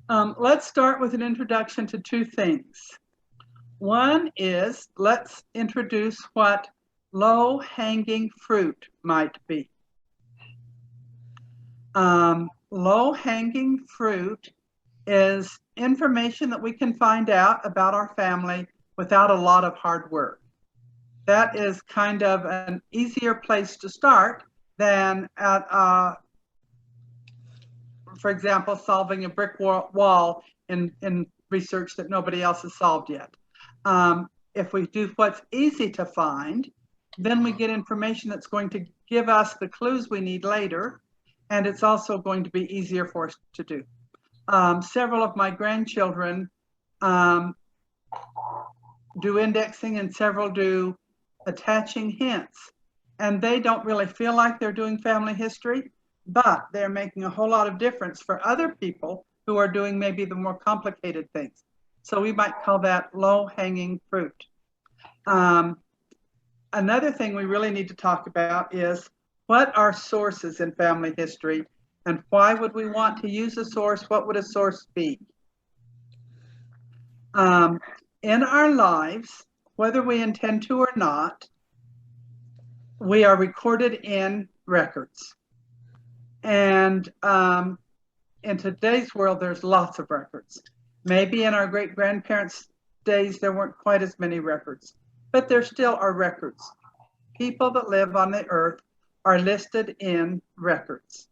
Let's start with an introduction to two things. One is let's introduce what low-hanging fruit might be. Low-hanging fruit is information that we can find out about our family without a lot of hard work. That is kind of an easier place to start than at, for example, solving a brick wall in research that nobody else has solved yet. If we do what's easy to find, then we get information that's going to give us the clues we need later, and it's also going to be easier for us to do. Several of my grandchildren do indexing and several do attaching hints, and they don't really feel like they're doing family history, but they're making a whole lot of difference for other people who are doing maybe the more complicated things. So we might call that low-hanging fruit. Another thing we really need to talk about is what are sources in family history, and why would we want to use a source? What would a source be? In our lives, whether we intend to or not, we are recorded in records. And in today's world, there's lots of records. Maybe in our great-grandparents' days, there weren't quite as many records, but there still are records. People that live on the earth are listed in records.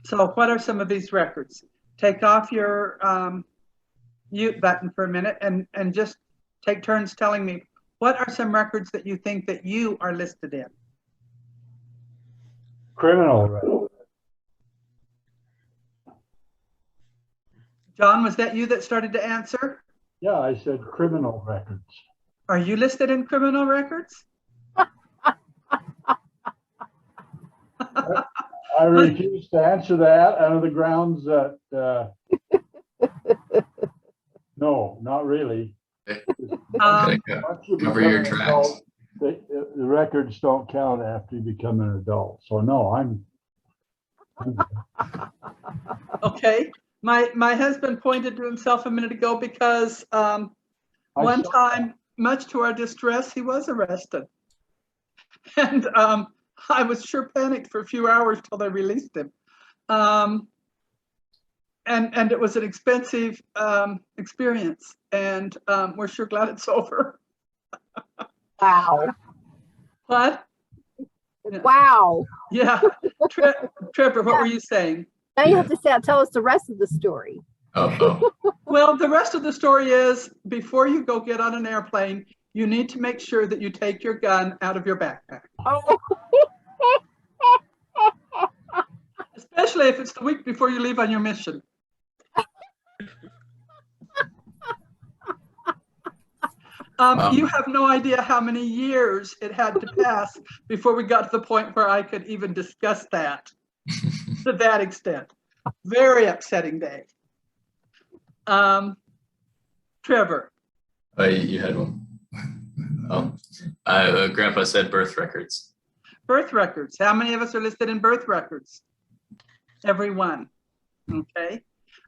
So what are some of these records? Take off your mute button for a minute and just take turns telling me, what are some records that you think that you are listed in? Criminal records. John, was that you that started to answer? Yeah, I said criminal records. Are you listed in criminal records? I refuse to answer that on the grounds that no, not really. Cover your tracks. The records don't count after you become an adult. So no, I'm okay. My husband pointed to himself a minute ago because one time, much to our distress, he was arrested. And I was sure panicked for a few hours till they released him. And it was an expensive experience. And we're sure glad it's over. Wow. What? Wow. Yeah. Trevor, what were you saying? Now you have to tell us the rest of the story. Oh. Well, the rest of the story is, before you go get on an airplane, you need to make sure that you take your gun out of your backpack. Oh. Especially if it's the week before you leave on your mission. You have no idea how many years it had to pass before we got to the point where I could even discuss that to that extent. Very upsetting day. Trevor. Oh, you had one. Oh, Grandpa said birth records. Birth records. How many of us are listed in birth records? Everyone. Okay.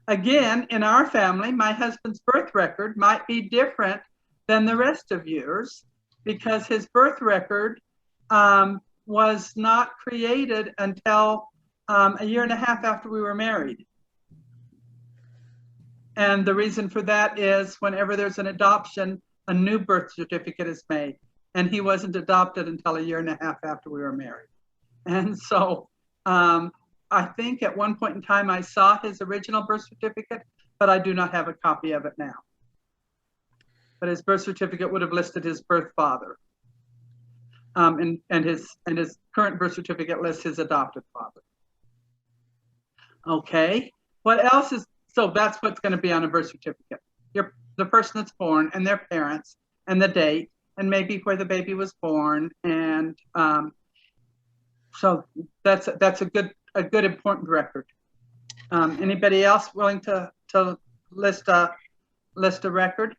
Again, in our family, my husband's birth record might be different than the rest of yours because his birth record was not created until a year and a half after we were married. And the reason for that is whenever there's an adoption, a new birth certificate is made. And he wasn't adopted until a year and a half after we were married. And so I think at one point in time I saw his original birth certificate, but I do not have a copy of it now. But his birth certificate would have listed his birth father. And his current birth certificate lists his adopted father. Okay, what else is, so that's what's going to be on a birth certificate. The person that's born and their parents and the date and maybe where the baby was born. And so that's a good important record. Anybody else willing to list a record?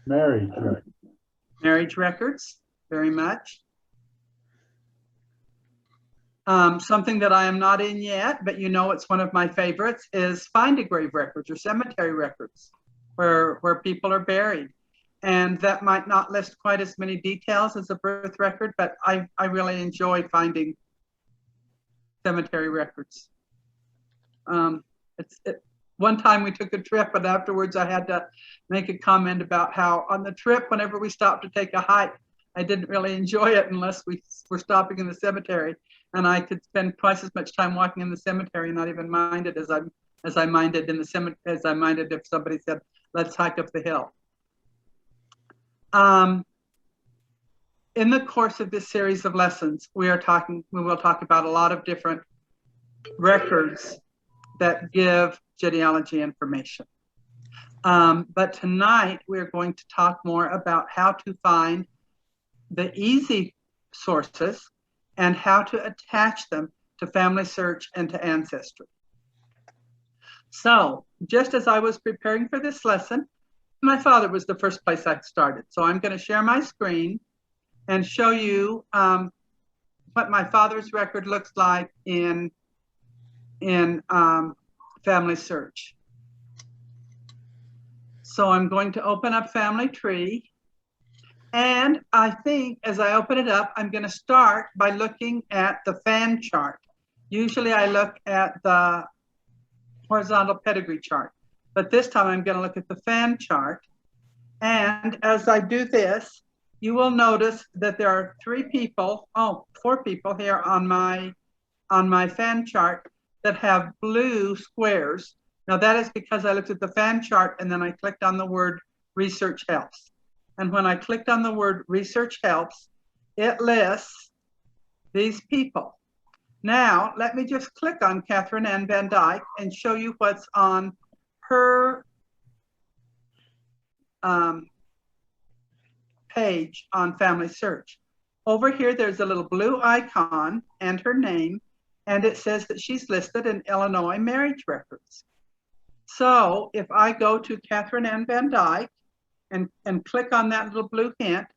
marriage records. Marriage records, very much. Something that I am not in yet, but you know it's one of my favorites, is Find a Grave records or cemetery records where people are buried. And that might not list quite as many details as a birth record, but I really enjoy finding cemetery records. One time we took a trip, and afterwards I had to make a comment about how on the trip, whenever we stopped to take a hike, I didn't really enjoy it unless we were stopping in the cemetery, and I could spend twice as much time walking in the cemetery and not even mind it as I minded in the cemetery as I minded if somebody said, "Let's hike up the hill." In the course of this series of lessons, we will talk about a lot of different records that give genealogy information. But tonight we're going to talk more about how to find the easy sources and how to attach them to Family Search and to Ancestry. So just as I was preparing for this lesson, my father was the first place I started. So I'm going to share my screen and show you what my father's record looks like in Family Search. So I'm going to open up Family Tree. And I think as I open it up, I'm going to start by looking at the fan chart. Usually I look at the horizontal pedigree chart, but this time I'm going to look at the fan chart. And as I do this, you will notice that there are four people here on my fan chart that have blue squares. Now that is because I looked at the fan chart and then I clicked on the word Research Helps. And when I clicked on the word Research Helps, it lists these people. Now, let me just click on Catherine Ann Van Dyke and show you what's on her page on Family Search. Over here, there's a little blue icon and her name, and it says that she's listed in Illinois marriage records. So if I go to Catherine Ann Van Dyke and click on that little blue hint,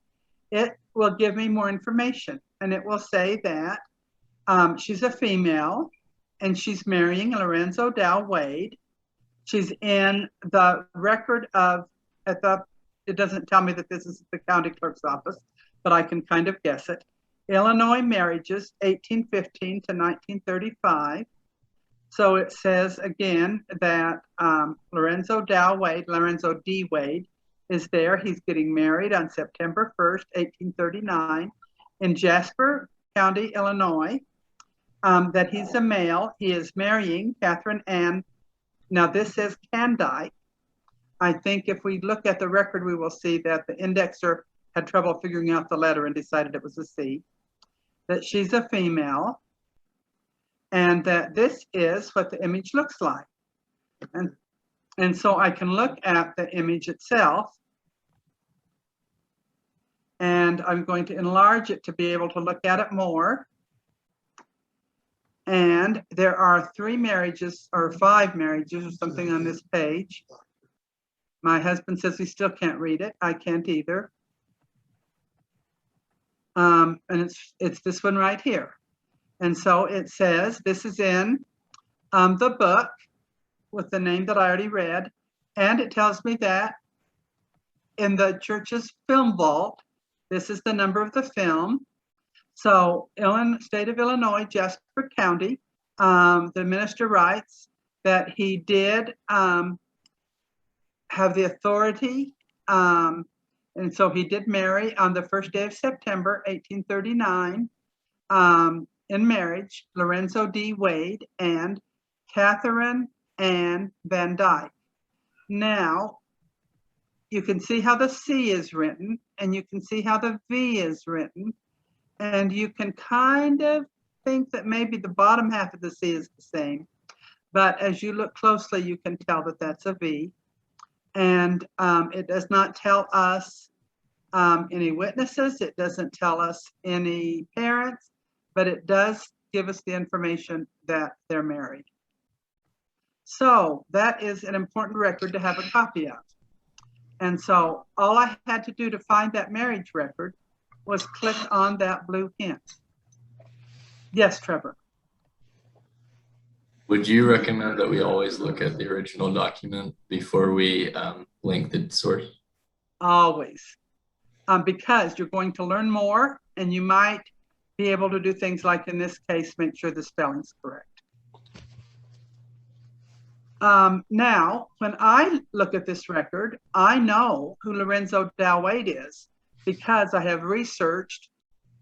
it will give me more information. And it will say that she's a female and she's marrying Lorenzo Dow Wade. She's in the record of, it doesn't tell me that this is the county clerk's office, but I can kind of guess it. Illinois marriages, 1815 to 1935. So it says again that Lorenzo D. Wade is there. He's getting married on September 1st, 1839 in Jasper County, Illinois. That he's a male. He is marrying Catherine Ann. Now this says Candike. I think if we look at the record, we will see that the indexer had trouble figuring out the letter and decided it was a C. That she's a female. And that this is what the image looks like. And so I can look at the image itself. And I'm going to enlarge it to be able to look at it more. And there are 3 marriages or 5 marriages or something on this page. My husband says he still can't read it. I can't either. And it's this one right here. And so it says, this is in the book with the name that I already read. And it tells me that in the church's film vault, this is the number of the film. So, state of Illinois, Jasper County, the minister writes that he did have the authority, and so he did marry on the 1st day of September, 1839, in marriage, Lorenzo D. Wade and Catherine Ann Van Dyke. Now, you can see how the C is written, and you can see how the V is written. And you can kind of think that maybe the bottom half of the C is the same. But as you look closely, you can tell that that's a V. And it does not tell us any witnesses. It doesn't tell us any parents, but it does give us the information that they're married. So that is an important record to have a copy of. And so all I had to do to find that marriage record was click on that blue hint. Yes, Trevor. Would you recommend that we always look at the original document before we link the source? Always. Because you're going to learn more, and you might be able to do things like, in this case, make sure the spelling's correct. Now, when I look at this record, I know who Lorenzo Dow Wade is because I have researched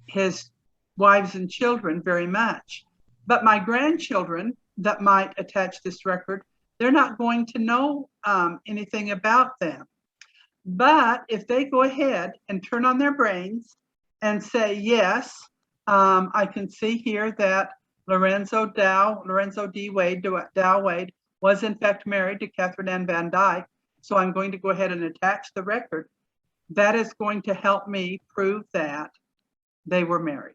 his wives and children very much. But my grandchildren that might attach this record, they're not going to know anything about them. But if they go ahead and turn on their brains and say, yes, I can see here that Lorenzo D. Wade, Dow Wade, was in fact married to Catherine Ann Van Dyke, so I'm going to go ahead and attach the record. That is going to help me prove that they were married.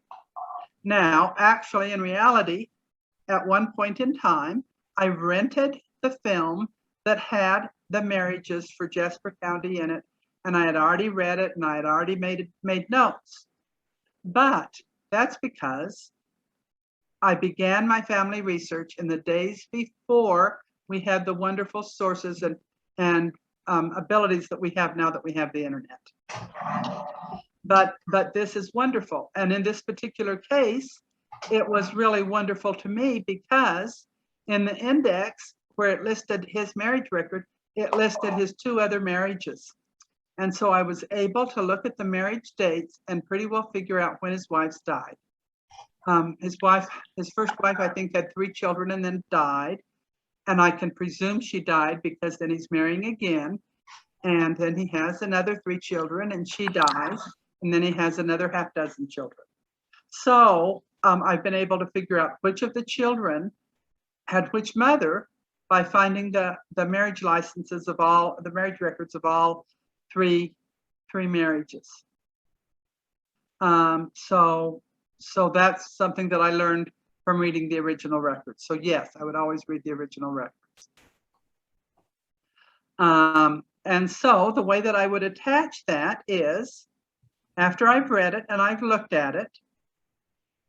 Now, actually, in reality, at one point in time, I rented the film that had the marriages for Jasper County in it, and I had already read it and I had already made notes. But that's because I began my family research in the days before we had the wonderful sources and abilities that we have now that we have the internet. But this is wonderful. And in this particular case, it was really wonderful to me because in the index where it listed his marriage record, it listed his 2 other marriages. And so I was able to look at the marriage dates and pretty well figure out when his wives died. His first wife, I think, had 3 children and then died. And I can presume she died because then he's marrying again. And then he has another 3 children and she dies. And then he has another half dozen children. So I've been able to figure out which of the children had which mother by finding the marriage licenses of all, the marriage records of all three marriages. So that's something that I learned from reading the original records. So yes, I would always read the original records. And so the way that I would attach that is, after I've read it and I've looked at it,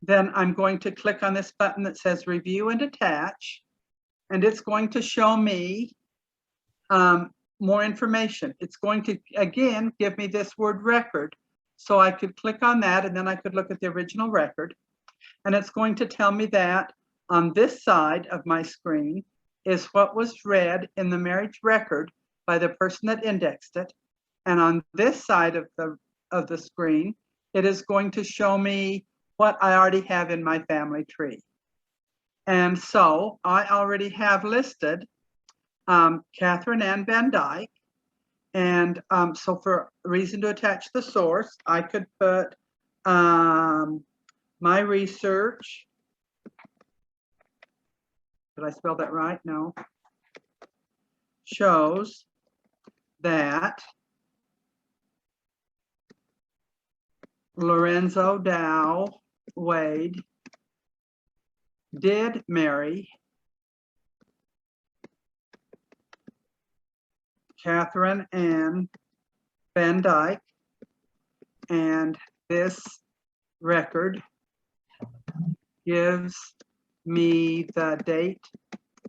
then I'm going to click on this button that says Review and Attach, and it's going to show me more information. It's going to, again, give me this word record. So I could click on that and then I could look at the original record. And it's going to tell me that on this side of my screen is what was read in the marriage record by the person that indexed it. And on this side of the screen, it is going to show me what I already have in my family tree. And so I already have listed Catherine Ann Van Dyke. And so for a reason to attach the source, I could put my research. Did I spell that right? No. Shows that Lorenzo Dow Wade did marry Catherine Ann Van Dyke, and this record gives me the date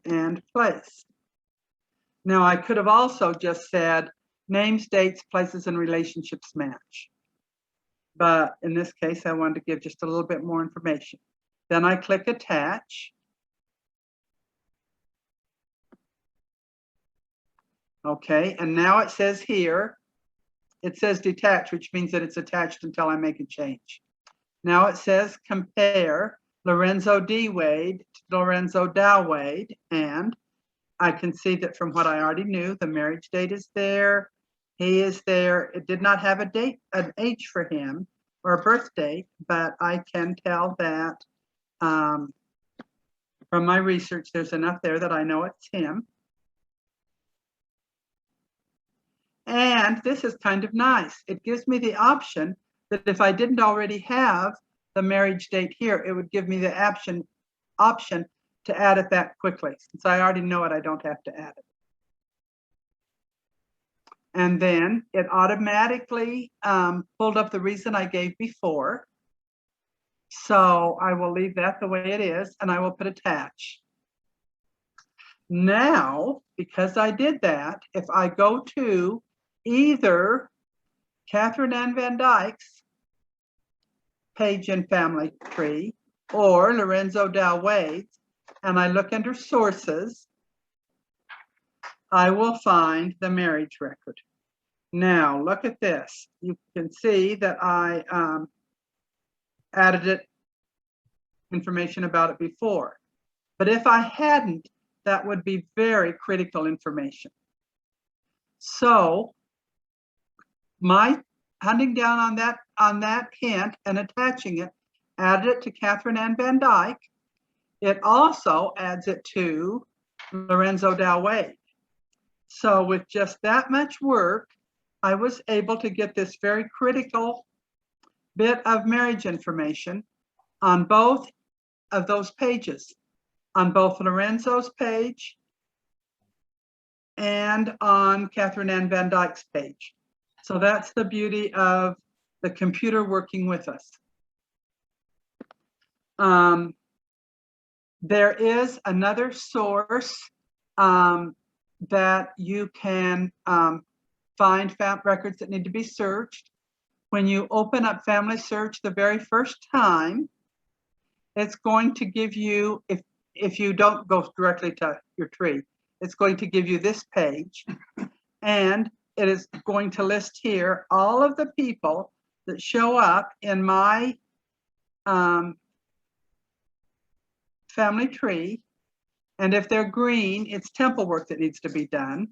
and place. Now, I could have also just said names, dates, places, and relationships match. But in this case, I wanted to give just a little bit more information. Then I click Attach. Okay, and now it says here, it says detach, which means that it's attached until I make a change. Now it says compare Lorenzo D. Wade to Lorenzo Dow Wade, and I can see that from what I already knew, the marriage date is there, he is there. It did not have a date, an age for him or a birth date, but I can tell that from my research, there's enough there that I know it's him. And this is kind of nice. It gives me the option that if I didn't already have the marriage date here, it would give me the option to add it that quickly. Since I already know it, I don't have to add it. And then it automatically pulled up the reason I gave before. So I will leave that the way it is, and I will put attach. Now, because I did that, if I go to either Catherine Ann Van Dyke's page in Family Tree or Lorenzo Dow Wade's, and I look under sources, I will find the marriage record. Now, look at this. You can see that I added information about it before. But if I hadn't, that would be very critical information. So my hunting down on that hint and attaching it, added it to Catherine Ann Van Dyke. It also adds it to Lorenzo Dow Wade. So with just that much work, I was able to get this very critical bit of marriage information on both of those pages, on both Lorenzo's page and on Catherine Ann Van Dyke's page. So that's the beauty of the computer working with us. There is another source that you can find records that need to be searched. When you open up Family Search the very first time, it's going to give you, if you don't go directly to your tree, it's going to give you this page, and it is going to list here all of the people that show up in my family tree. And if they're green, it's temple work that needs to be done.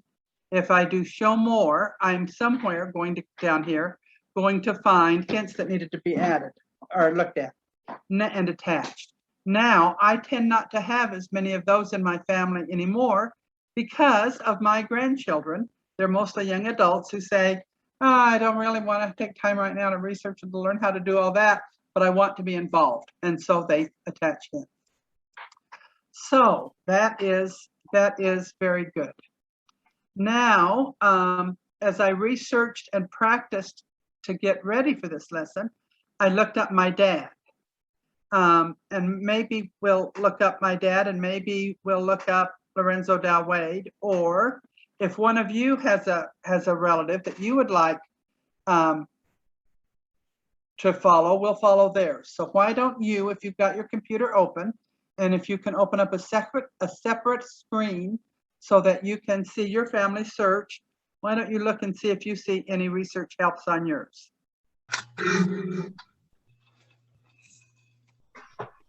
If I do show more, I'm somewhere going to down here, going to find hints that needed to be added or looked at and attached. Now, I tend not to have as many of those in my family anymore because of my grandchildren. They're mostly young adults who say, oh, I don't really want to take time right now to research and to learn how to do all that, but I want to be involved. And so they attach hints. So that is very good. Now, as I researched and practiced to get ready for this lesson, I looked up my dad. And maybe we'll look up my dad, and maybe we'll look up Lorenzo Dow Wade, or if one of you has a relative that you would like to follow, we'll follow theirs. So why don't you, if you've got your computer open, and if you can open up a separate screen so that you can see your family search, why don't you look and see if you see any research helps on yours?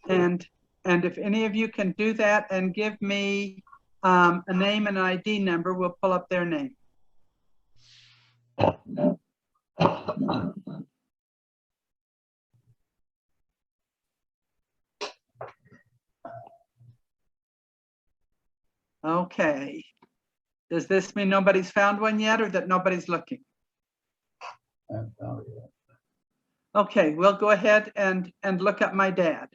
And if any of you can do that and give me a name and an ID number, we'll pull up their name. Okay. Does this mean nobody's found one yet, or that nobody's looking? I haven't found it yet. Okay, we'll go ahead and look up my dad.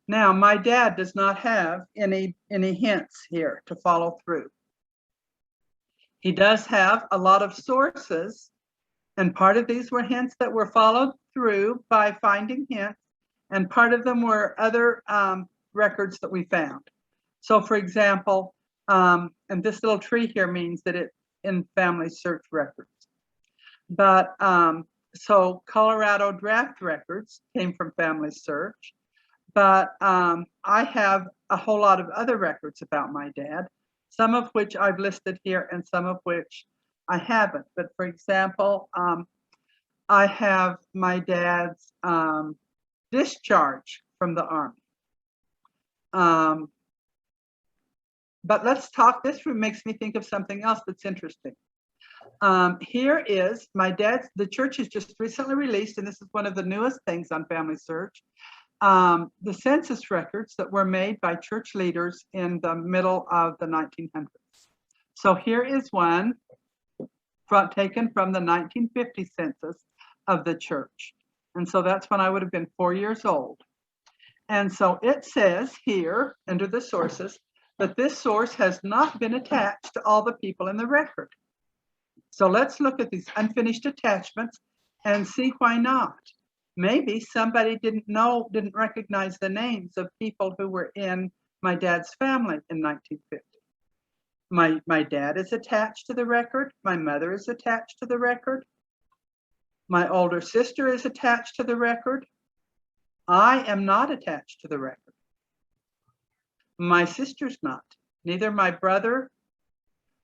Now, my dad does not have any hints here to follow through. He does have a lot of sources, and part of these were hints that were followed through by finding hints, and part of them were other records that we found. So for example, and this little tree here means that it's in family search records. But so Colorado draft records came from family search. But I have a whole lot of other records about my dad, some of which I've listed here and some of which I haven't. But for example, I have my dad's discharge from the Army. But let's talk, this makes me think of something else that's interesting. Here is my dad's, the church has just recently released, and this is one of the newest things on Family Search, the census records that were made by church leaders in the middle of the 1900s. So here is one taken from the 1950 census of the church. And so that's when I would have been 4 years old. And so it says here under the sources that this source has not been attached to all the people in the record. So let's look at these unfinished attachments and see why not. Maybe somebody didn't recognize the names of people who were in my dad's family in 1950. My dad is attached to the record. My mother is attached to the record. My older sister is attached to the record. I am not attached to the record. My sister's not. Neither my brother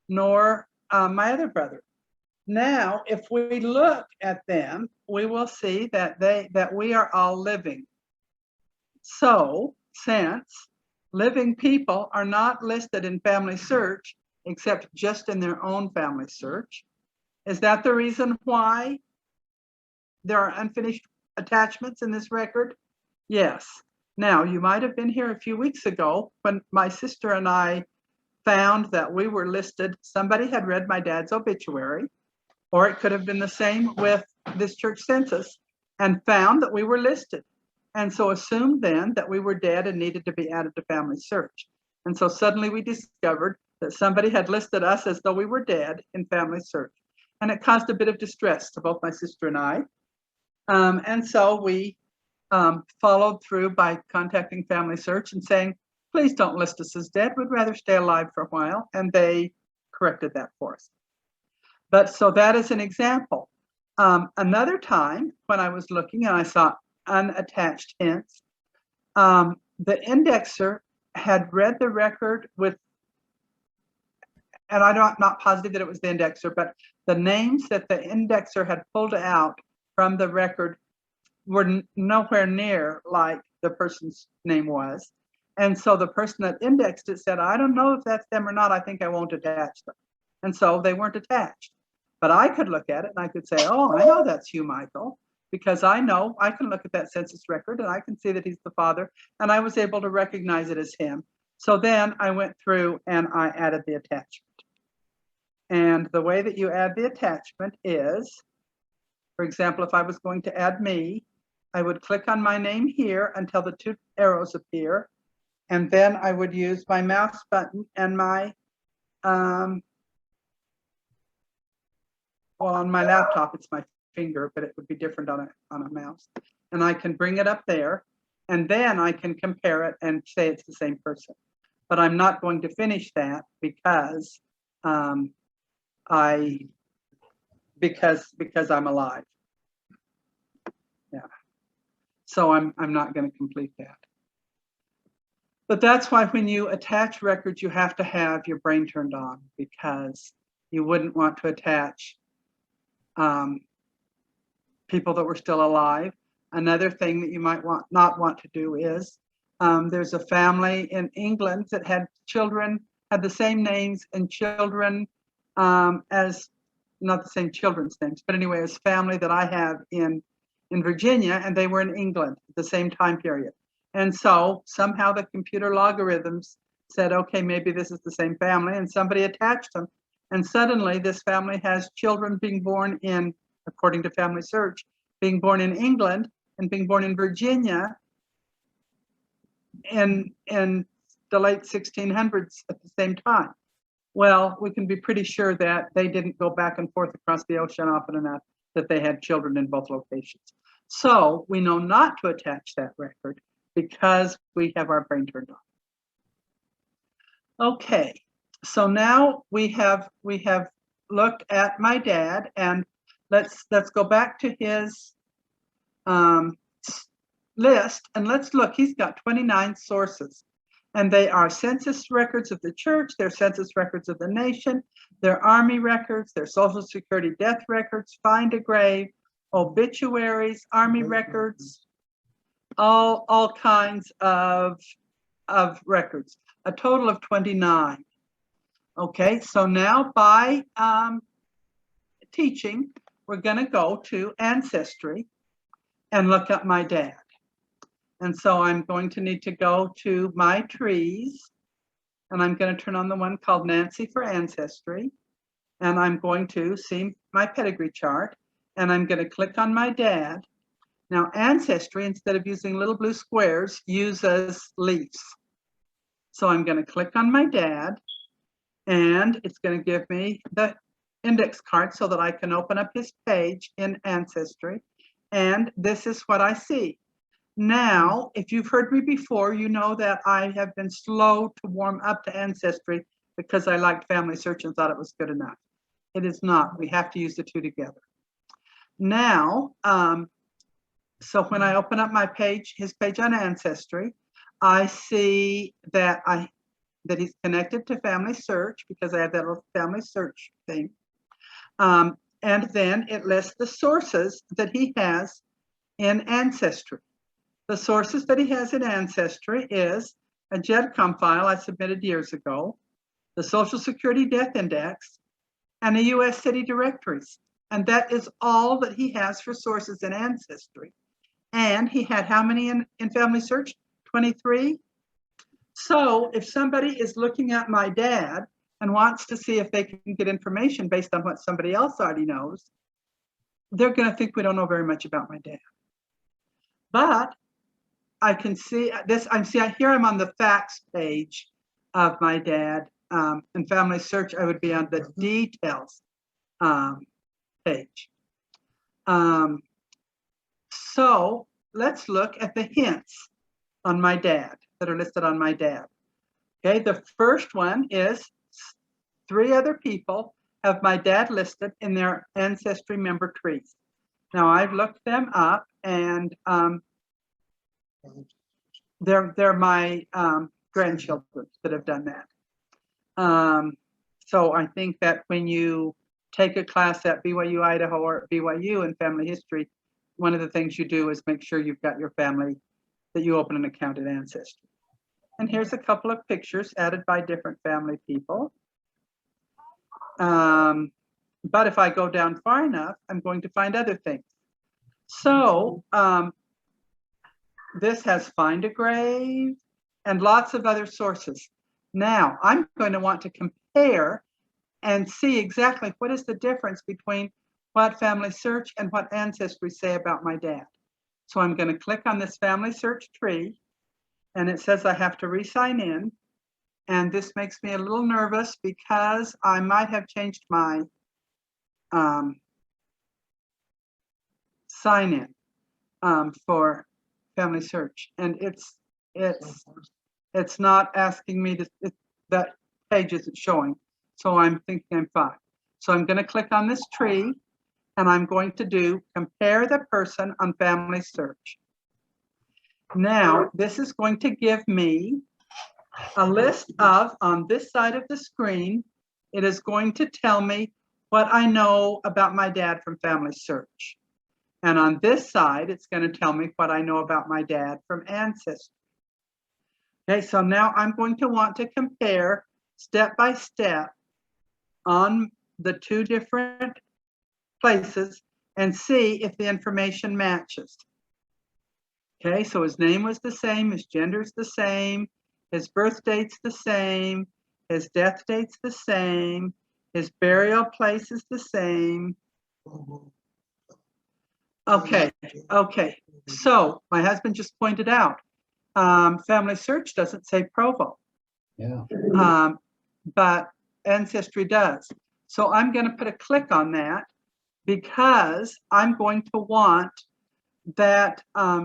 nor my other brother. Now, if we look at them, we will see that we are all living. So, since living people are not listed in family search, except just in their own family search, is that the reason why there are unfinished attachments in this record? Yes. Now, you might have been here a few weeks ago when my sister and I found that we were listed. Somebody had read my dad's obituary, or it could have been the same with this church census, and found that we were listed. And so assumed then that we were dead and needed to be added to family search. And so suddenly we discovered that somebody had listed us as though we were dead in family search. And it caused a bit of distress to both my sister and I. And so we followed through by contacting family search and saying, please don't list us as dead. We'd rather stay alive for a while. And they corrected that for us. But so that is an example. Another time when I was looking and I saw unattached hints, the indexer had read the record with, and I'm not positive that it was the indexer, but the names that the indexer had pulled out from the record were nowhere near like the person's name was. And so the person that indexed it said, I don't know if that's them or not. I think I won't attach them. And so they weren't attached. But I could look at it and I could say, oh, I know that's you, Michael, because I know I can look at that census record and I can see that he's the father. And I was able to recognize it as him. So then I went through and I added the attachment. And the way that you add the attachment is, for example, if I was going to add me, I would click on my name here until the two arrows appear. And then I would use my mouse button and my, well, on my laptop, it's my finger, but it would be different on a mouse. And I can bring it up there, and then I can compare it and say it's the same person. But I'm not going to finish that because because I'm alive. Yeah. So I'm not going to complete that. But that's why when you attach records, you have to have your brain turned on, because you wouldn't want to attach people that were still alive. Another thing that you might not want to do is, there's a family in England that had children, had the same names and children as, not the same children's names, but anyway, as family that I have in Virginia, and they were in England at the same time period. And so somehow the computer logarithms said, okay, maybe this is the same family, and somebody attached them. And suddenly this family has children being born in, according to Family Search, being born in England and being born in Virginia in the late 1600s at the same time. Well, we can be pretty sure that they didn't go back and forth across the ocean often enough that they had children in both locations. So we know not to attach that record because we have our brain turned on. Okay, so now we have looked at my dad, and let's go back to his list, and let's look. He's got 29 sources, and they are census records of the church, they're census records of the nation, they're army records, they're Social Security death records, find a grave, obituaries, army records, all kinds of records, a total of 29. Okay, so now by teaching, we're going to go to Ancestry and look up my dad. And so I'm going to need to go to my trees, and I'm going to turn on the one called Nancy for Ancestry, and I'm going to see my pedigree chart, and I'm going to click on my dad. Now Ancestry, instead of using little blue squares, uses leaves. So I'm going to click on my dad, and it's going to give me the index card so that I can open up his page in Ancestry. And this is what I see. Now, if you've heard me before, you know that I have been slow to warm up to Ancestry because I liked Family Search and thought it was good enough. It is not. We have to use the two together. Now, so when I open up my page, his page on Ancestry, I see that he's connected to Family Search because I have that little Family Search thing. And then it lists the sources that he has in Ancestry. The sources that he has in Ancestry is a GEDCOM file I submitted years ago, the Social Security Death Index, and the US city directories. And that is all that he has for sources in Ancestry. And he had how many in Family Search? 23? So if somebody is looking at my dad and wants to see if they can get information based on what somebody else already knows, they're going to think we don't know very much about my dad. But I can see this. Here I'm on the facts page of my dad. In Family Search, I would be on the details page. So let's look at the hints on my dad that are listed on my dad. Okay, the first one is 3 other people have my dad listed in their Ancestry member trees. Now I've looked them up, and they're my grandchildren that have done that. So I think that when you take a class at BYU Idaho or BYU in family history, one of the things you do is make sure you've got your family, that you open an account at Ancestry. And here's a couple of pictures added by different family people. But if I go down far enough, I'm going to find other things. So this has Find a Grave and lots of other sources. Now I'm going to want to compare and see exactly what is the difference between what Family Search and what Ancestry say about my dad. So I'm going to click on this Family Search tree, and it says I have to re-sign in. And this makes me a little nervous because I might have changed my sign in for Family Search, and it's not asking me to. That page isn't showing, so I'm thinking I'm fine. So I'm going to click on this tree, and I'm going to do compare the person on Family Search. Now this is going to give me a list of, on this side of the screen, it is going to tell me what I know about my dad from Family Search. And on this side, it's going to tell me what I know about my dad from Ancestry. Okay, so now I'm going to want to compare step by step on the 2 different places and see if the information matches. Okay, so his name was the same, his gender's the same, his birth date's the same, his death date's the same, his burial place is the same. Okay, so my husband just pointed out, Family Search doesn't say Provo. Yeah. But Ancestry does. So I'm going to put a click on that because I'm going to want that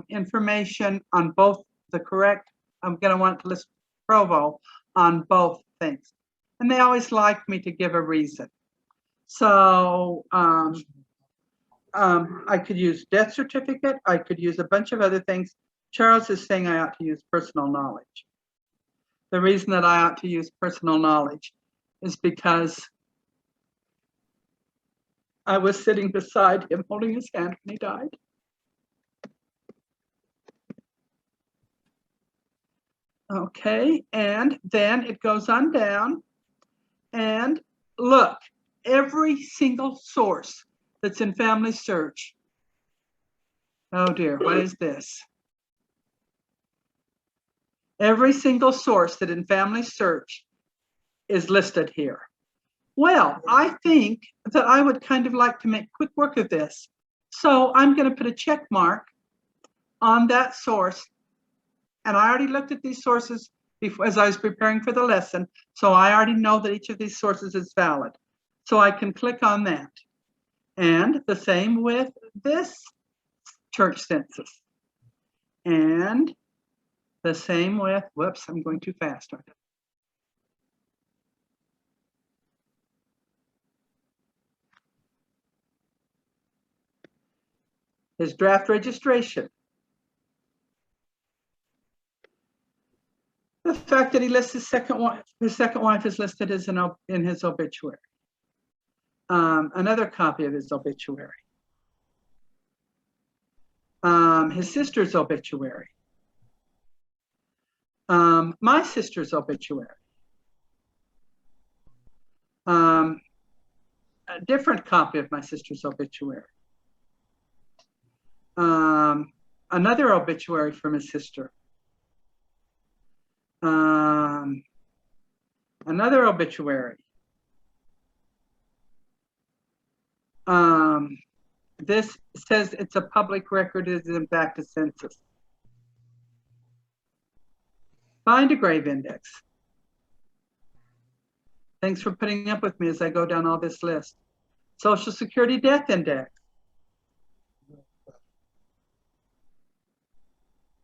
information on both the correct, I'm going to want to list Provo on both things. And they always like me to give a reason. So I could use death certificate. I could use a bunch of other things. Charles is saying I ought to use personal knowledge. The reason that I ought to use personal knowledge is because I was sitting beside him holding his hand when he died. Okay, and then it goes on down, and look, every single source that's in Family Search. Oh dear, what is this? Every single source that in Family Search is listed here. Well, I think that I would kind of like to make quick work of this. So I'm going to put a check mark on that source. And I already looked at these sources before, as I was preparing for the lesson. So I already know that each of these sources is valid. So I can click on that. And the same with this church census. And the same with, whoops, I'm going too fast. His draft registration. The fact that he lists his second wife is listed as in his obituary. Another copy of his obituary. His sister's obituary. My sister's obituary. A different copy of my sister's obituary. Another obituary from his sister. Another obituary. This says it's a public record, it is in fact a census. Find a grave index. Thanks for putting up with me as I go down all this list. Social Security death index.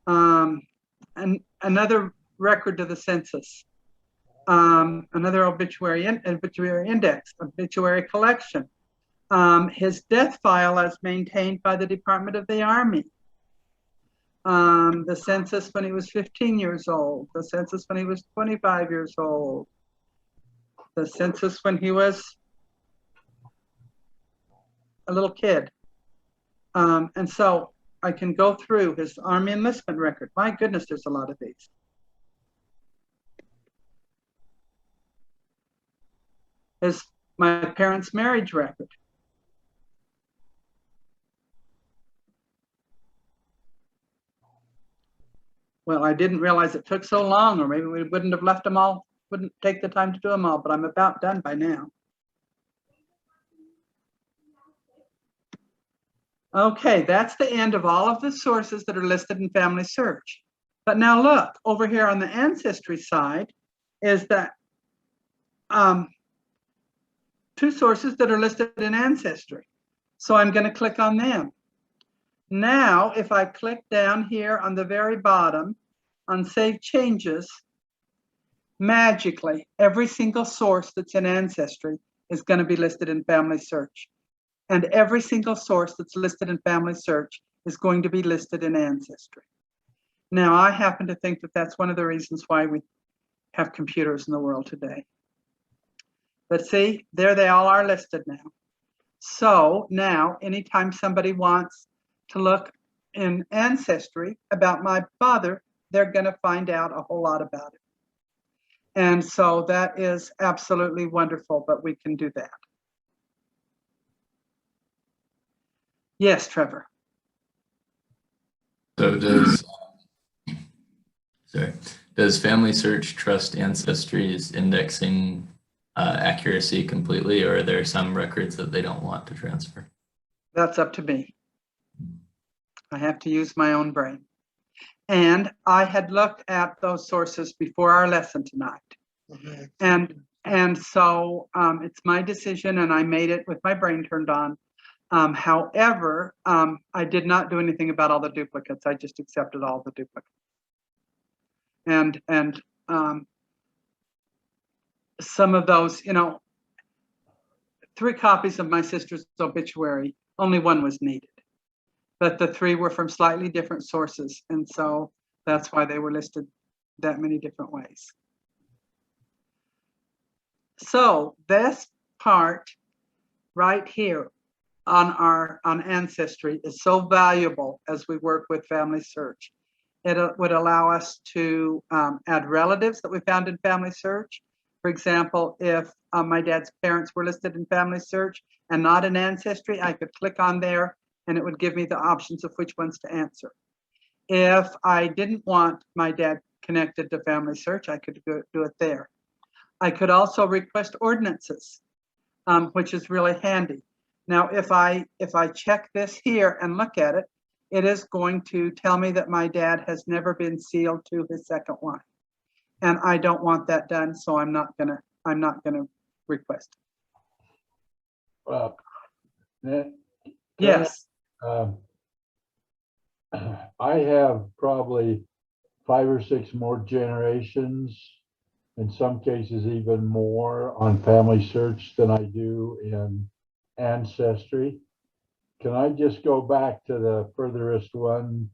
And another record to the census. Another obituary index, obituary collection. His death file as maintained by the Department of the Army. The census when he was 15 years old. The census when he was 25 years old. The census when he was a little kid. And so I can go through his Army enlistment record. My goodness, there's a lot of these. My parents' marriage record. Well, I didn't realize it took so long, or maybe we wouldn't have left them all, wouldn't take the time to do them all, but I'm about done by now. Okay, that's the end of all of the sources that are listed in Family Search. But now look, over here on the Ancestry side is that two sources that are listed in Ancestry. So I'm going to click on them. Now, if I click down here on the very bottom on Save Changes, magically, every single source that's in Ancestry is going to be listed in Family Search. And every single source that's listed in Family Search is going to be listed in Ancestry. Now, I happen to think that that's one of the reasons why we have computers in the world today. But see, there they all are listed now. So now, anytime somebody wants to look in Ancestry about my father, they're going to find out a whole lot about it. And so that is absolutely wonderful, but we can do that. Yes, Trevor. So does Family Search trust Ancestry's indexing accuracy completely, or are there some records that they don't want to transfer? That's up to me. I have to use my own brain. And I had looked at those sources before our lesson tonight. Mm-hmm. And so it's my decision, and I made it with my brain turned on. However, I did not do anything about all the duplicates. I just accepted all the duplicates. And some of those, 3 copies of my sister's obituary, only one was needed. But the 3 were from slightly different sources. And so that's why they were listed that many different ways. So this part right here on Ancestry is so valuable as we work with Family Search. It would allow us to add relatives that we found in Family Search. For example, if my dad's parents were listed in Family Search and not in Ancestry, I could click on there and it would give me the options of which ones to answer. If I didn't want my dad connected to Family Search, I could do it there. I could also request ordinances, which is really handy. Now, if I check this here and look at it, it is going to tell me that my dad has never been sealed to his second wife. And I don't want that done, so I'm not gonna request it. Well, yes. I have probably 5 or 6 more generations, in some cases even more, on Family Search than I do in Ancestry. Can I just go back to the furthest one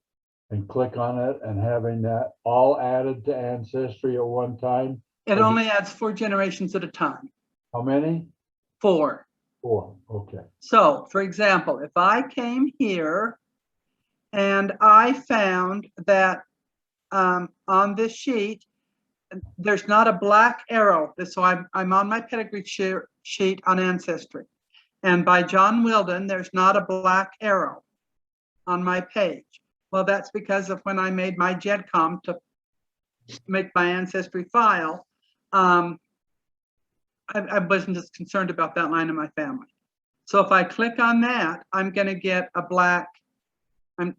and click on it and having that all added to Ancestry at one time? It only adds 4 generations at a time. How many? 4. 4, okay. So, for example, if I came here and I found that on this sheet, there's not a black arrow. So I'm on my pedigree sheet on Ancestry. And by John Wilden, there's not a black arrow on my page. Well, that's because of when I made my GEDCOM to make my Ancestry file, I wasn't just concerned about that line in my family. So if I click on that, I'm going to get a black,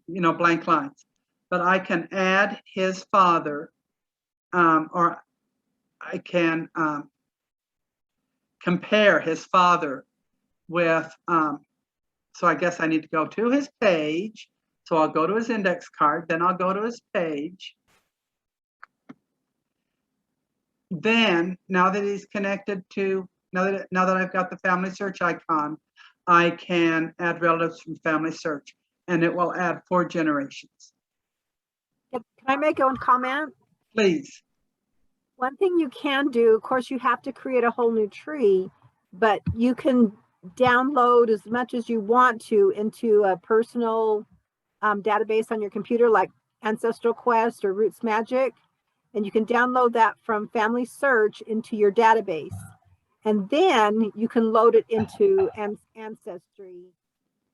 blank lines. But I can add his father, or I can compare his father with, so I guess I need to go to his page. So I'll go to his index card, then I'll go to his page. Then, now that he's connected to, now that I've got the Family Search icon, I can add relatives from Family Search, and it will add 4 generations. Can I make one comment? Please. One thing you can do, of course, you have to create a whole new tree, but you can download as much as you want to into a personal database on your computer, like Ancestral Quest or Roots Magic, and you can download that from Family Search into your database, and then you can load it into Ancestry,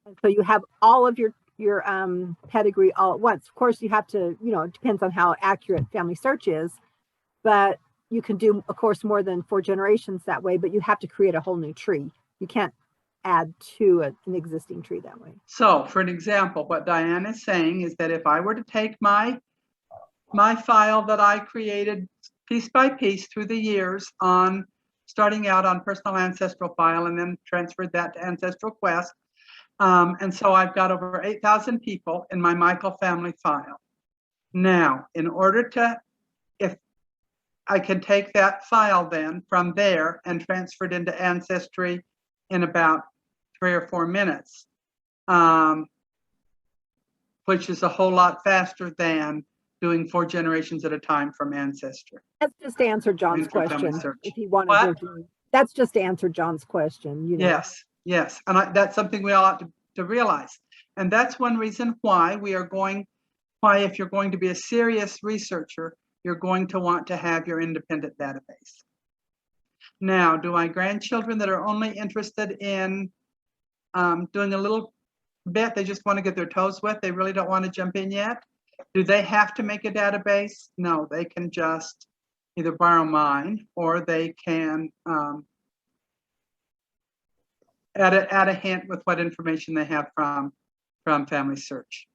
and so you have all of your pedigree all at once. Of course, you have to, it depends on how accurate Family Search is, but you can do, of course, more than 4 generations that way, but you have to create a whole new tree. You can't add to an existing tree that way. So for an example, what Diane is saying is that if I were to take my file that I created piece by piece through the years, starting out on personal ancestral file and then transferred that to Ancestral Quest, and so I've got over 8,000 people in my Michael family file. Now, in order to, if I can take that file then from there and transfer it into Ancestry in about 3 or 4 minutes, which is a whole lot faster than doing 4 generations at a time from Ancestry. That's just to answer John's question. If you want to, that's just to answer John's question. Yes, and that's something we all have to realize, and that's one reason why if you're going to be a serious researcher, you're going to want to have your independent database. Now, do my grandchildren that are only interested in doing a little bit, they just want to get their toes wet, they really don't want to jump in yet, do they have to make a database? No, they can just either borrow mine or they can add a hint with what information they have from Family Search.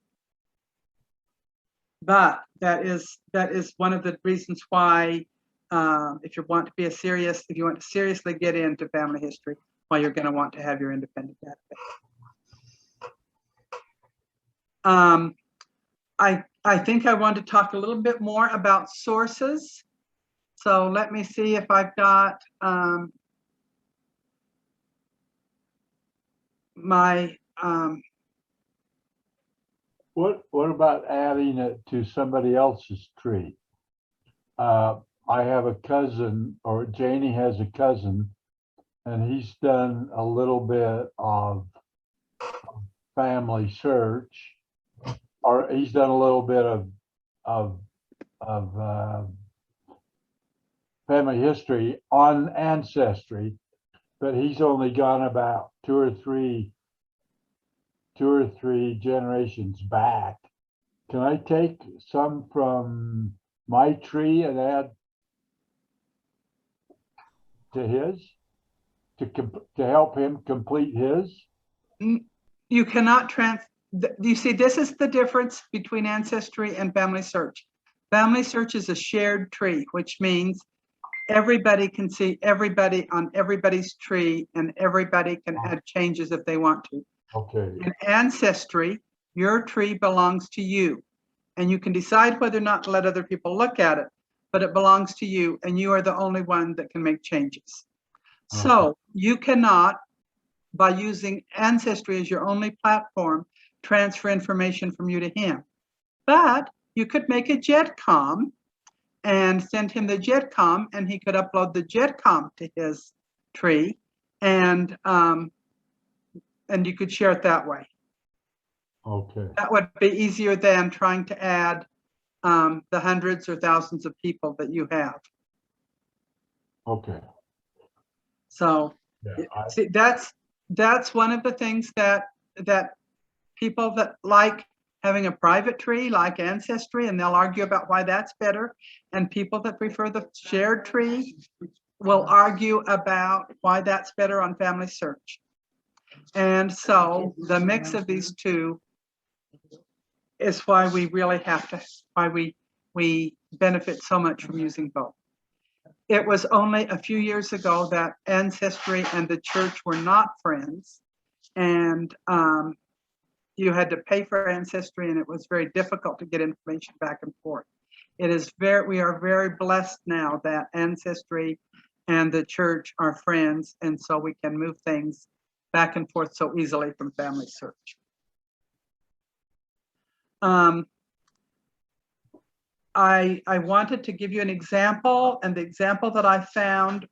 But that is one of the reasons why, if you want to seriously get into family history, why you're going to want to have your independent database. I think I want to talk a little bit more about sources. So let me see if I've got my What about adding it to somebody else's tree? I have a cousin, or Janie has a cousin, and he's done a little bit of Family Search, or he's done a little bit of family history on Ancestry, but he's only gone about two or three generations back. Can I take some from my tree and add to his to help him complete his? You cannot you see, this is the difference between Ancestry and Family Search. Family Search is a shared tree, which means everybody can see everybody on everybody's tree, and everybody can add changes if they want to. Okay. In Ancestry, Your tree belongs to you, and you can decide whether or not to let other people look at it, but it belongs to you, and you are the only one that can make changes. Okay. So you cannot, by using Ancestry as your only platform, transfer information from you to him. But you could make a JEDCOM and send him the JEDCOM, and he could upload the JEDCOM to his tree, and you could share it that way. Okay. That would be easier than trying to add the hundreds or thousands of people that you have. Okay. So Yeah, see, that's one of the things that people that like having a private tree like Ancestry, and they'll argue about why that's better, and people that prefer the shared tree will argue about why that's better on Family Search. And so the mix of these two is why we really have to, why we benefit so much from using both. It was only a few years ago that Ancestry and the church were not friends, and you had to pay for Ancestry, and it was very difficult to get information back and forth. We are very blessed now that Ancestry and the church are friends, and so we can move things back and forth so easily from Family Search. I wanted to give you an example, and the example that I found,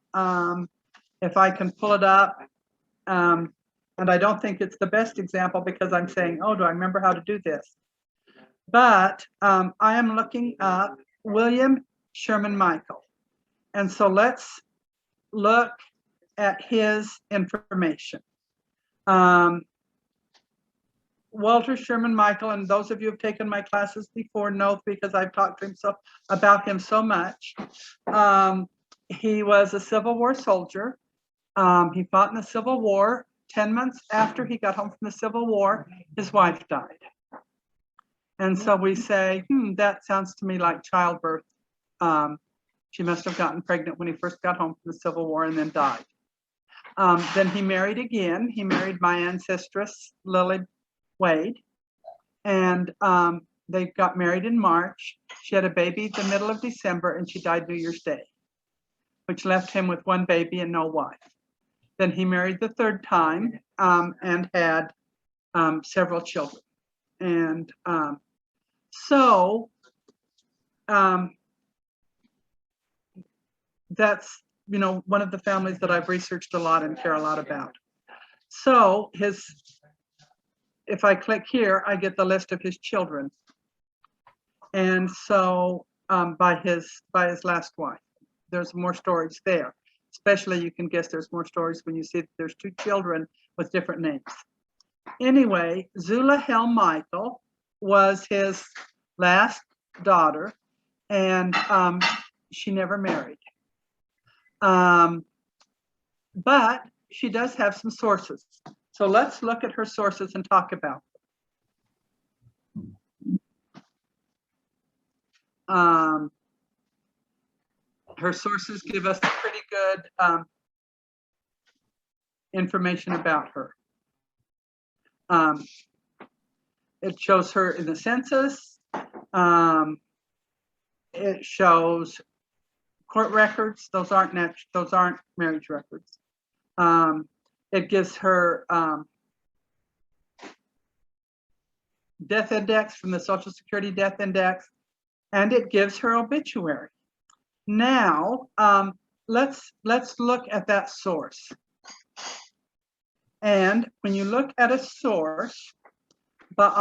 if I can pull it up, and I don't think it's the best example because I'm saying, oh, do I remember how to do this? But I am looking up William Sherman Michael. And so let's look at his information. Walter Sherman Michael, and those of you who have taken my classes before know, because I've talked to him about him so much. He was a Civil War soldier. He fought in the Civil War. 10 months after he got home from the Civil War, his wife died. And so we say, that sounds to me like childbirth. She must have gotten pregnant when he first got home from the Civil War and then died. Then he married again. He married my ancestress, Lily Wade, and they got married in March. She had a baby the middle of December, and she died New Year's Day, which left him with one baby and no wife. Then he married the third time and had several children. And so that's, one of the families that I've researched a lot and care a lot about. So if I click here, I get the list of his children. And so by his last wife, there's more stories there. Especially, you can guess there's more stories when you see that there's two children with different names. Anyway, Zula Hell Michael was his last daughter, and she never married. But she does have some sources. So let's look at her sources and talk about them. Her sources give us pretty good information about her. It shows her in the census. It shows court records. Those aren't marriage records. It gives her death index from the Social Security death index, and it gives her obituary. Now, let's look at that source. And when you look at a source, but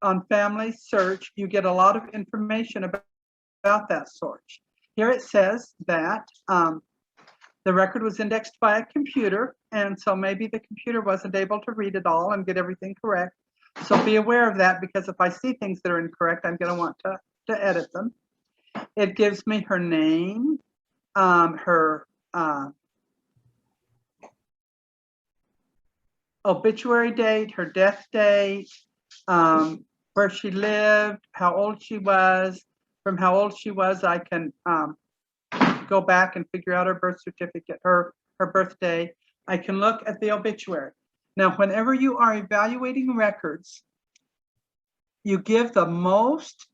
on Family Search, you get a lot of information about that source. Here it says that the record was indexed by a computer, and so maybe the computer wasn't able to read it all and get everything correct. So be aware of that, because if I see things that are incorrect, I'm going to want to edit them. It gives me her name, her obituary date, her death date, where she lived, how old she was. From how old she was, I can go back and figure out her birth certificate, her birthday. I can look at the obituary. Now, whenever you are evaluating records, you give the most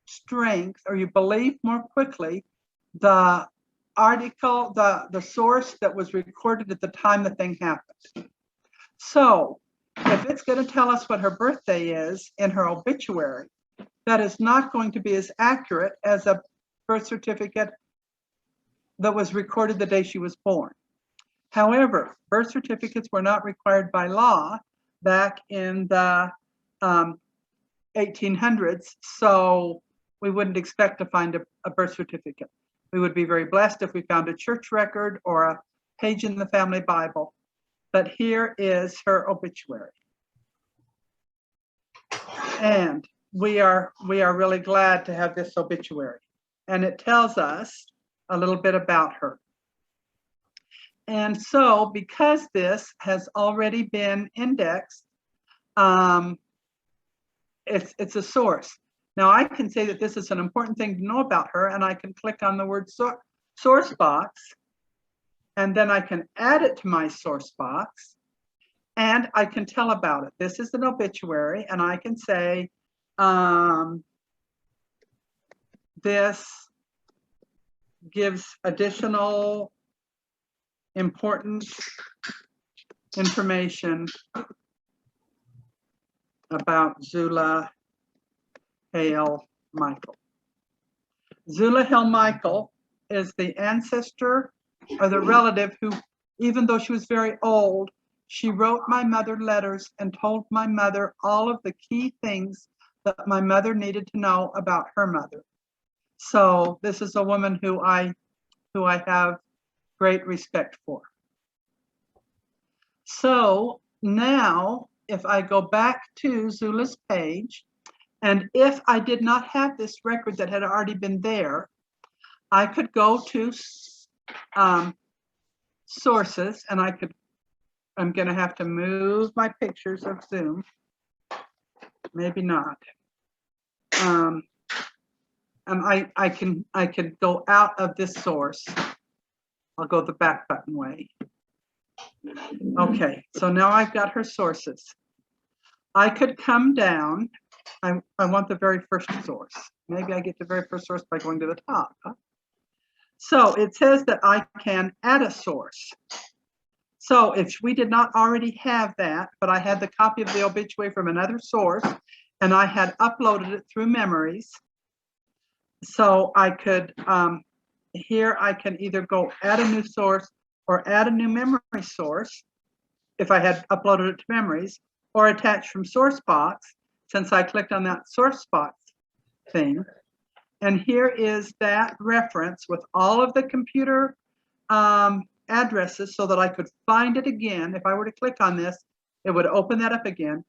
strength, or you believe more quickly the article, the source that was recorded at the time the thing happened. So if it's going to tell us what her birthday is in her obituary, that is not going to be as accurate as a birth certificate that was recorded the day she was born. However, birth certificates were not required by law back in the 1800s, so we wouldn't expect to find a birth certificate. We would be very blessed if we found a church record or a page in the family Bible. But here is her obituary. And we are really glad to have this obituary. And it tells us a little bit about her. And so because this has already been indexed, it's a source. Now I can say that this is an important thing to know about her, and I can click on the word source box, and then I can add it to my source box, and I can tell about it. This is an obituary, and I can say, this gives additional important information about Zula Hale Michael. Zula Hale Michael is the ancestor or the relative who, even though she was very old, she wrote my mother letters and told my mother all of the key things that my mother needed to know about her mother. So this is a woman who I have great respect for. So now, if I go back to Zula's page, and if I did not have this record that had already been there, I could go to sources, and I'm going to have to move my pictures of Zoom. Maybe not. And I can go out of this source. I'll go the back button way. Okay, so now I've got her sources. I could come down. I want the very first source. Maybe I get the very first source by going to the top. Huh? So it says that I can add a source. So if we did not already have that, but I had the copy of the obituary from another source, and I had uploaded it through Memories, so I could, here I can either go add a new source or add a new memory source if I had uploaded it to Memories, or attach from source box, since I clicked on that source box thing. And here is that reference with all of the computer addresses so that I could find it again. If I were to click on this, it would open that up again.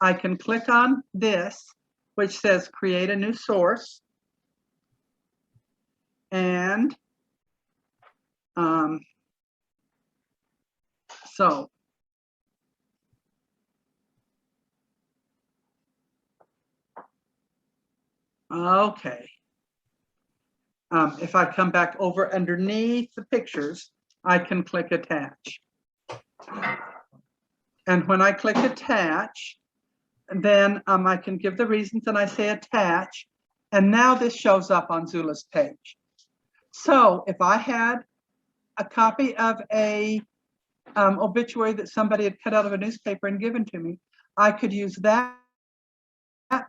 I can click on this, which says create a new source. And so okay. If I come back over underneath the pictures, I can click attach. And when I click attach, then I can give the reasons, and I say attach. And now this shows up on Zula's page. So if I had a copy of a obituary that somebody had cut out of a newspaper and given to me, I could use that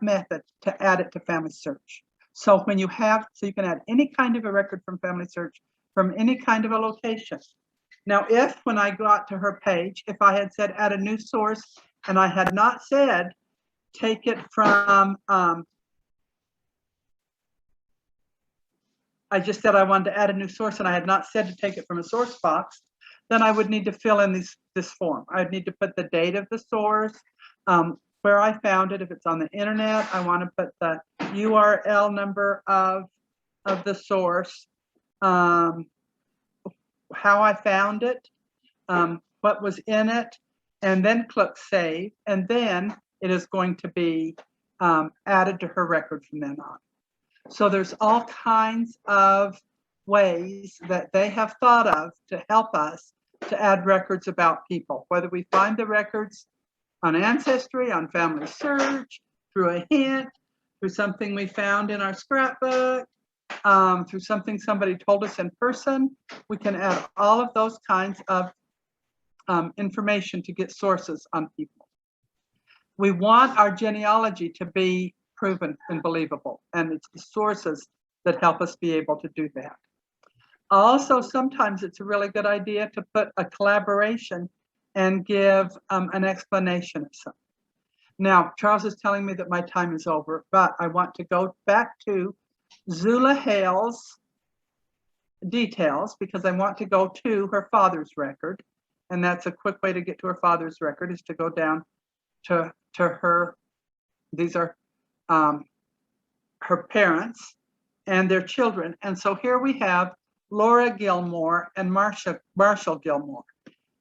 method to add it to Family Search. So when you have, so you can add any kind of a record from Family Search from any kind of a location. Now, if when I got to her page, if I had said add a new source and I had not said take it from, I just said I wanted to add a new source and I had not said to take it from a source box, then I would need to fill in this form. I'd need to put the date of the source, where I found it. If it's on the internet, I want to put the URL number of the source, how I found it, what was in it, and then click save, and then it is going to be added to her record from then on. So there's all kinds of ways that they have thought of to help us to add records about people, whether we find the records on Ancestry, on Family Search, through a hint, through something we found in our scrapbook, through something somebody told us in person. We can add all of those kinds of information to get sources on people. We want our genealogy to be proven and believable, and it's the sources that help us be able to do that. Also, sometimes it's a really good idea to put a collaboration and give an explanation of something. Now, Charles is telling me that my time is over, but I want to go back to Zula Hale's details because I want to go to her father's record. And that's a quick way to get to her father's record, is to go down to her. These are her parents and their children. And so here we have Laura Gilmore and Marshall Gilmore.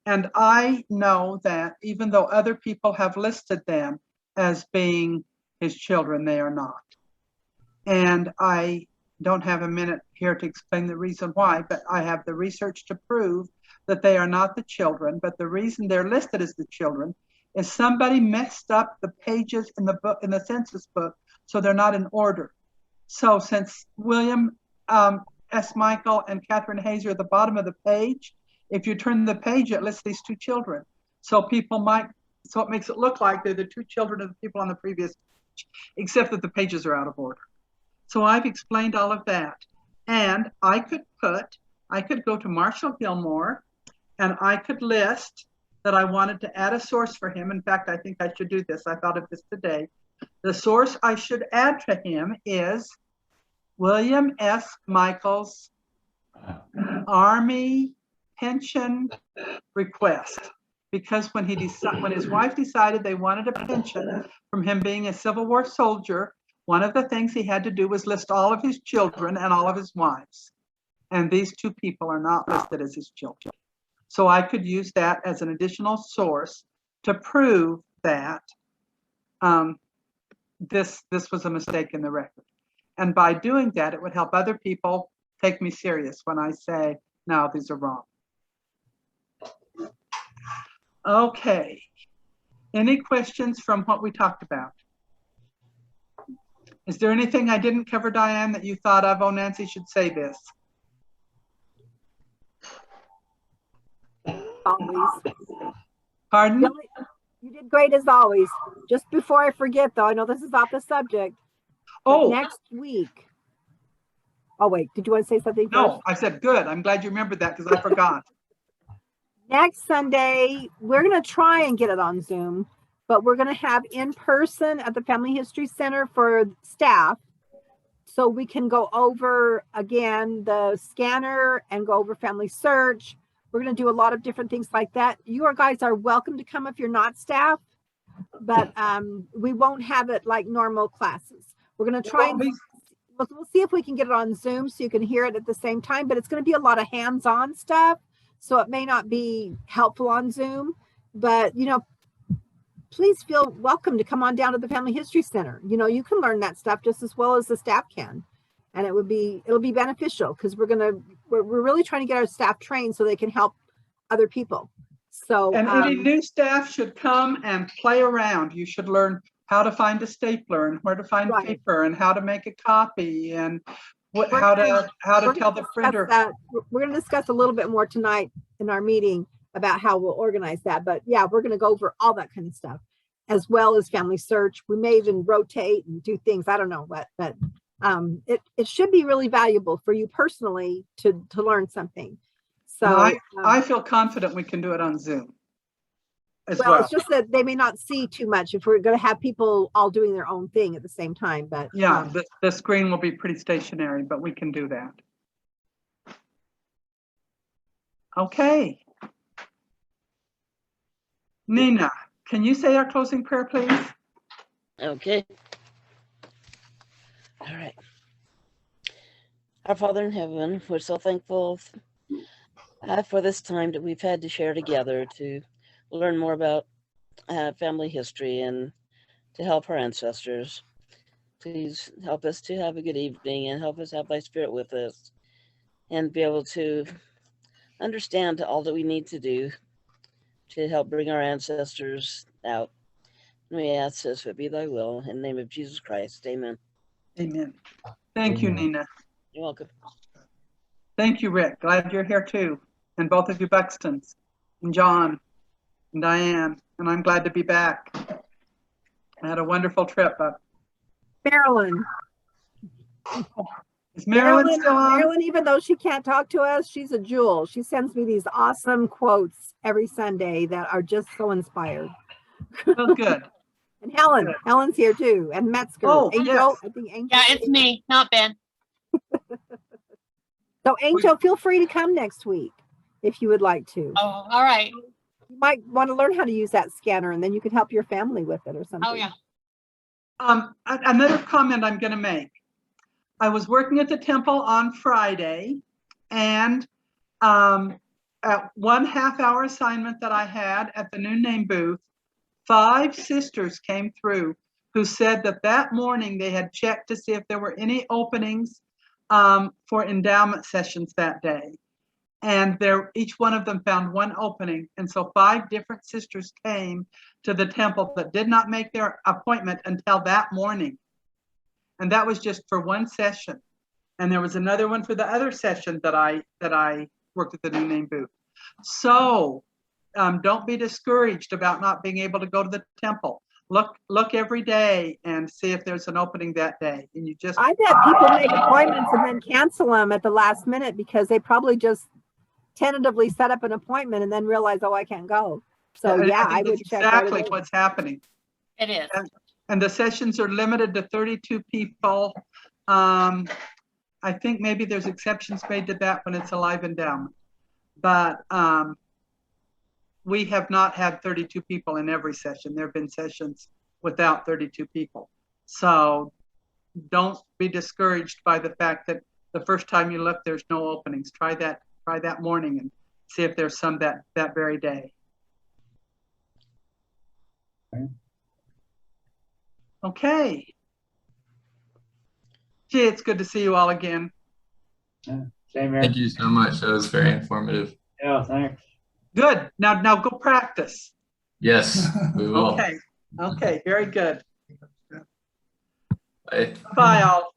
And I know that even though other people have listed them as being his children, they are not. And I don't have a minute here to explain the reason why, but I have the research to prove that they are not the children. But the reason they're listed as the children is somebody messed up the pages in the book, in the census book, so they're not in order. So since William S. Michael and Catherine Hayes are at the bottom of the page, if you turn the page, it lists these two children. So people might, so it makes it look like they're the two children of the people on the previous page, except that the pages are out of order. So I've explained all of that. And I could go to Marshall Gilmore and I could list that I wanted to add a source for him. In fact, I think I should do this. I thought of this today. The source I should add to him is William S. Michael's Army pension request. Because when his wife decided they wanted a pension from him being a Civil War soldier, one of the things he had to do was list all of his children and all of his wives. And these two people are not listed as his children. So I could use that as an additional source to prove that this was a mistake in the record. And by doing that, it would help other people take me serious when I say, no, these are wrong. Okay. Any questions from what we talked about? Is there anything I didn't cover, Diane, that you thought of? Oh, Nancy should say this. Always. Pardon? You did great as always. Just before I forget, though, I know this is off the subject. Oh, next week. Oh, wait, did you want to say something first? No, I said good. I'm glad you remembered that because I forgot. Next Sunday, we're going to try and get it on Zoom, but we're going to have in person at the Family History Center for staff. So we can go over, again, the scanner and go over family search. We're going to do a lot of different things like that. You guys are welcome to come if you're not staff, but we won't have it like normal classes. We're going to try and we'll see if we can get it on Zoom so you can hear it at the same time, but it's going to be a lot of hands-on stuff. So it may not be helpful on Zoom, but, you know, please feel welcome to come on down to the Family History Center. You know, you can learn that stuff just as well as the staff can. And it'll be beneficial because we're really trying to get our staff trained so they can help other people. So and any new staff should come and play around. You should learn how to find a stapler and where to find paper and how to make a copy and how to tell the printer. We're going to discuss a little bit more tonight in our meeting about how we'll organize that. But yeah, we're going to go over all that kind of stuff as well as family search. We may even rotate and do things. I don't know what, but it should be really valuable for you personally to learn something. So I feel confident we can do it on Zoom as well. It's just that they may not see too much if we're going to have people all doing their own thing at the same time. But yeah, the screen will be pretty stationary, but we can do that. Okay. Nina, can you say our closing prayer, please? Okay. All right. Our Father in heaven, we're so thankful for this time that we've had to share together to learn more about family history and to help our ancestors. Please help us to have a good evening and help us have thy spirit with us and be able to understand all that we need to do to help bring our ancestors out We ask this, it be thy will. In the name of Jesus Christ. Amen. Amen. Thank you, Amen. Nina. You're welcome. Thank you, Rick. Glad you're here too. And both of you Buxtons, and John, and Diane. And I'm glad to be back. I had a wonderful trip up. Marilyn. Is Marilyn still on? Marilyn, even though she can't talk to us, she's a jewel. She sends me these awesome quotes every Sunday that are just so inspired. Oh, good. And Helen's here too. And Metzger. Oh, Angel, yes. I think Angel. Yeah, it's me, not Ben. So Angel, feel free to come next week if you would like to. Oh, all right. You might want to learn how to use that scanner, and then you could help your family with it or something. Oh, yeah. Another comment I'm going to make. I was working at the temple on Friday, and at one half-hour assignment that I had at the new name booth, 5 sisters came through who said that that morning they had checked to see if there were any openings for endowment sessions that day. And each one of them found one opening. And so 5 different sisters came to the temple that did not make their appointment until that morning. And that was just for one session. And there was another one for the other session that I worked at the new name booth. So don't be discouraged about not being able to go to the temple. Look every day and see if there's an opening that day. And you just I've had people make appointments and then cancel them at the last minute because they probably just tentatively set up an appointment and then realize, oh, I can't go. So yeah, I would check exactly right away. what's happening. It is. And the sessions are limited to 32 people. I think maybe there's exceptions made to that when it's a live endowment. But we have not had 32 people in every session. There have been sessions without 32 people. So don't be discouraged by the fact that the first time you look, there's no openings. Try that morning and see if there's some that very day. Okay. Gee, it's good to see you all again. Yeah, same here. Thank you so much. That was very informative. Yeah, thanks. Good. Now go practice. Yes, we will. Okay. Okay. Very good. Bye. Bye, all.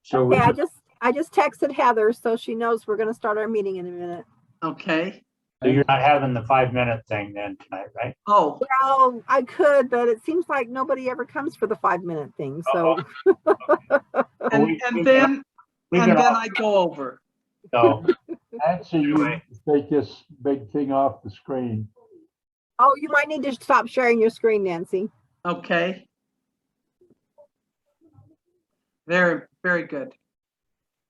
So we, Okay, I just texted Heather so she knows we're going to start our meeting in a minute. Okay. so you're not having the 5-minute thing then tonight, right? Oh, Well, I could, but it seems like nobody ever comes for the 5-minute thing. So and then I go over. So Actually, you take this big thing off the screen. oh, you might need to stop sharing your screen, Nancy. Okay. Very, very good.